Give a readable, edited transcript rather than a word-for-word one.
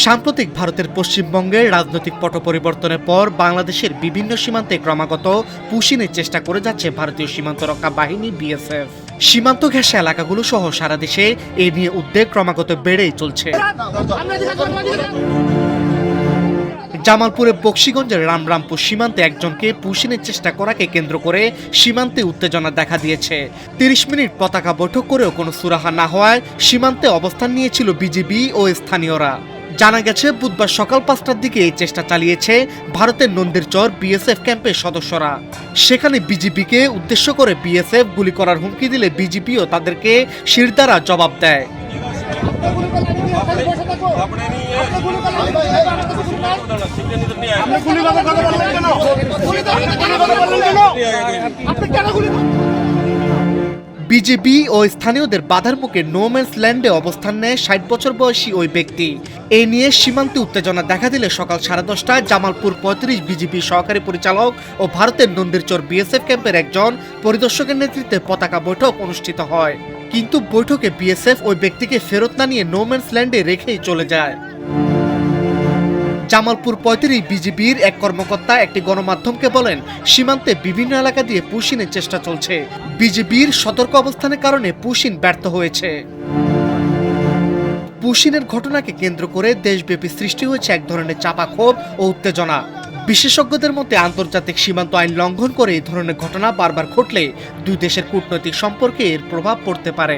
সাম্প্রতিক ভারতের পশ্চিমবঙ্গের রাজনৈতিক পট পরিবর্তনের পর বাংলাদেশের বিভিন্ন সীমান্তে ক্রমাগত পুশিনের চেষ্টা করে যাচ্ছে ভারতীয় সীমান্ত রক্ষা বাহিনী বিএসএফ। সীমান্ত ঘেঁষা এলাকাগুলো সহ সারা দেশে এ নিয়ে উদ্বেগ ক্রমাগত বেড়েই চলছে। জামালপুরের বক্সিগঞ্জের রামরামপুর সীমান্তে একজনকে পুশিনের চেষ্টা করাকে কেন্দ্র করে সীমান্তে উত্তেজনা দেখা দিয়েছে। ৩০ মিনিট পতাকা বৈঠক করেও কোনো সুরাহা না হওয়ায় সীমান্তে অবস্থান নিয়েছিল বিজিবি ও স্থানীয়রা। জানা গেছে বুধবার সকাল ৫টার দিকে এই চেষ্টা চালিয়েছে ভারতের নন্দীরচর বিএসএফ ক্যাম্পের সদস্যরা। সেখানে বিজিবিকে উদ্দেশ্য করে বিএসএফ গুলি করার হুমকি দিলে বিজিবিও তাদেরকে শিরদাঁড়া জবাব দেয়। বিজেপি ও স্থানীয়দের বাধার মুখে নোম্যান্স ল্যান্ডে অবস্থান নেয় ৬০ বছর বয়সী ওই ব্যক্তি। এ নিয়ে সীমান্তে উত্তেজনা দেখা দিলে সকাল 10:30টায় জামালপুর ৩৫ বিজিবি সহকারী পরিচালক ও ভারতের নন্দীরচর বিএসএফ ক্যাম্পের একজন পরিদর্শকের নেতৃত্বে পতাকা বৈঠক অনুষ্ঠিত হয়। কিন্তু বৈঠকে বিএসএফ ওই ব্যক্তিকে ফেরত না নিয়ে নোম্যান্স ল্যান্ডে রেখেই চলে যায়। জামালপুর ৩৫ বিজিবির এক কর্মকর্তা একটি গণমাধ্যমকে বলেন, সীমান্তে বিভিন্ন এলাকা দিয়ে পুশিনের চেষ্টা চলছে। বিজিবির সতর্ক অবস্থানের কারণে পুশিন ব্যর্থ হয়েছে। পুশিনের ঘটনাকে কেন্দ্র করে দেশব্যাপী সৃষ্টি হয়েছে এক ধরনের চাপা ক্ষোভ ও উত্তেজনা। বিশেষজ্ঞদের মতে আন্তর্জাতিক সীমান্ত আইন লঙ্ঘন করে এই ধরনের ঘটনা বারবার ঘটলে দুই দেশের কূটনৈতিক সম্পর্কে এর প্রভাব পড়তে পারে।